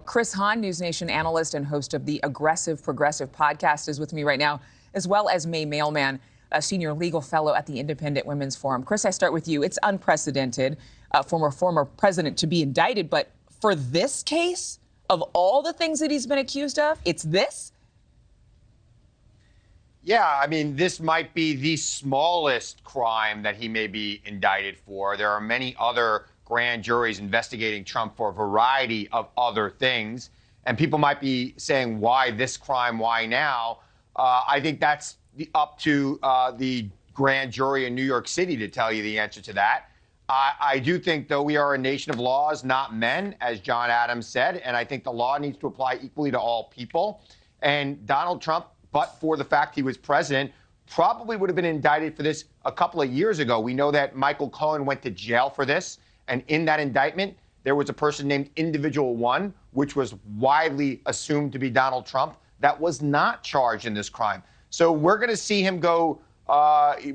Chris Hahn, NewsNation analyst and host of the Aggressive Progressive podcast, is with me right now, as well as May Mailman, a senior legal fellow at the Independent Women's Forum. Chris, I start with you. It's unprecedented for a former president to be indicted, but for this case, of all the things that he's been accused of, it's this? Yeah, I mean, this might be the smallest crime that he may be indicted for. There are many other grand juries investigating Trump for a variety of other things. And people might be saying, why this crime? Why now? I think that's up to the grand jury in New York City to tell you the answer to that. I do think, though, we are a nation of laws, not men, as John Adams said. And I think the law needs to apply equally to all people. And Donald Trump, but for the fact he was president, probably would have been indicted for this a couple of years ago. We know that Michael Cohen went to jail for this. And in that indictment, there was a person named Individual One, which was widely assumed to be Donald Trump, that was not charged in this crime. So we're going to see him go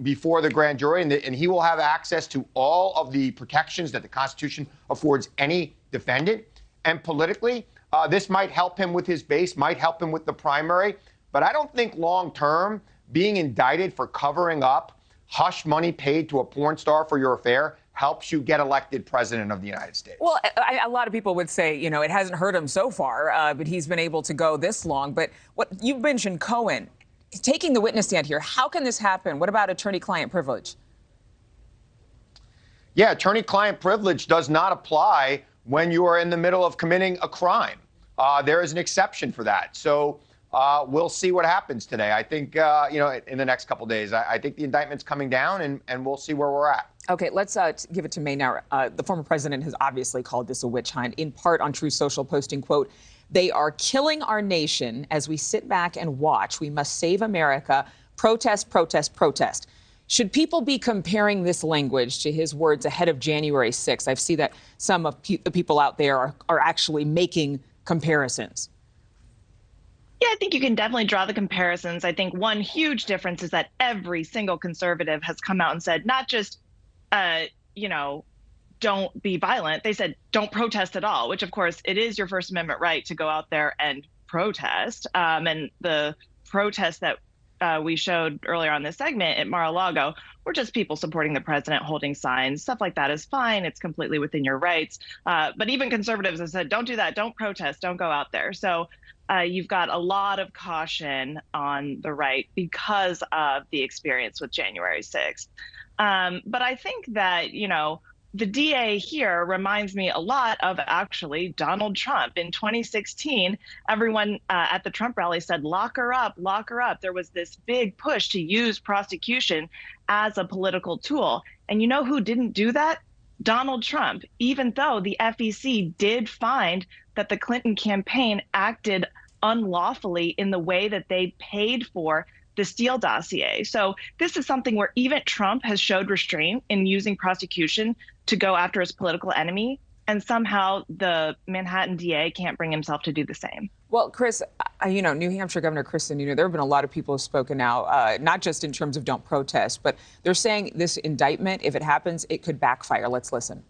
before the grand jury, and he will have access to all of the protections that the Constitution affords any defendant. And politically, this might help him with his base, might help him with the primary. But I don't think long term being indicted for covering up hush money paid to a porn star for your affair helps you get elected president of the United States. Well, a lot of people would say, you know, it hasn't hurt him so far, but he's been able to go this long. But what you mentioned, Cohen, taking the witness stand here, how can this happen? What about attorney-client privilege? Yeah, attorney-client privilege does not apply when you are in the middle of committing a crime. There is an exception for that. So we'll see what happens today. I think, in the next couple of days, I think the indictment's coming down, and we'll see where we're at. Okay, let's give it to May now. The former president has obviously called this a witch hunt, in part on Truth Social, posting, quote, "They are killing our nation as we sit back and watch. We must save America. Protest, protest, protest." Should people be comparing this language to his words ahead of January 6th? I see that some of the people out there are actually making comparisons. Yeah, I think you can definitely draw the comparisons. I think one huge difference is that every single conservative has come out and said, not just, don't be violent. They said, don't protest at all, which, of course, it is your First Amendment right to go out there and protest. And the protests that we showed earlier on this segment at Mar-a-Lago were just people supporting the president, holding signs. Stuff like that is fine. It's completely within your rights. But even conservatives have said, don't do that. Don't protest. Don't go out there. So you've got a lot of caution on the right because of the experience with January 6th. But I think that, the DA here reminds me a lot of actually Donald Trump. In 2016, everyone at the Trump rally said, lock her up, lock her up. There was this big push to use prosecution as a political tool. And you know who didn't do that? Donald Trump, even though the FEC did find that the Clinton campaign acted unlawfully in the way that they paid for the Steele dossier. So this is something where even Trump has showed restraint in using prosecution to go after his political enemy. And somehow the Manhattan DA can't bring himself to do the same. Well, Chris, New Hampshire Governor Chris Sununu, there have been a lot of people who have spoken now, not just in terms of don't protest, but they're saying this indictment, if it happens, it could backfire. Let's listen.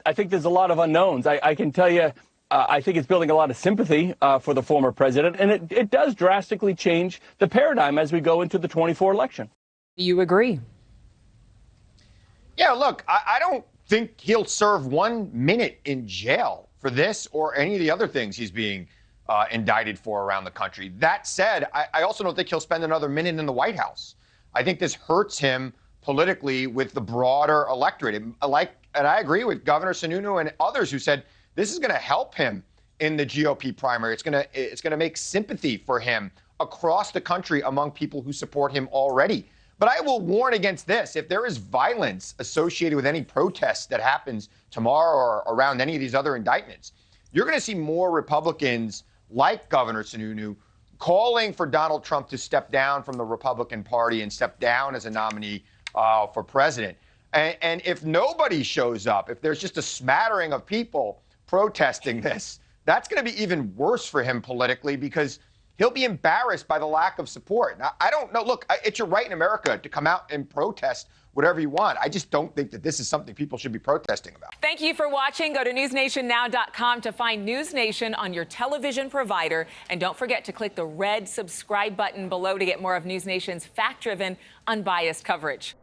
I think there's a lot of unknowns. I can tell you, I think it's building a lot of sympathy for the former president, and it does drastically change the paradigm as we go into the 24 election. Do you agree? Yeah, look, I don't think he'll serve 1 minute in jail for this or any of the other things he's being indicted for around the country. That said, I also don't think he'll spend another minute in the White House. I think this hurts him politically with the broader electorate. And I agree with Governor Sununu and others who said this is going to help him in the GOP primary. It's going to make sympathy for him across the country among people who support him already. But I will warn against this. If there is violence associated with any protest that happens tomorrow or around any of these other indictments, you're going to see more Republicans like Governor Sununu calling for Donald Trump to step down from the Republican Party and step down as a nominee for president. And if nobody shows up, if there's just a smattering of people protesting this, that's going to be even worse for him politically because he'll be embarrassed by the lack of support. Now, I don't know. Look, it's your right in America to come out and protest whatever you want. I just don't think that this is something people should be protesting about. Thank you for watching. Go to newsnationnow.com to find NewsNation on your television provider. And don't forget to click the red subscribe button below to get more of NewsNation's fact-driven, unbiased coverage.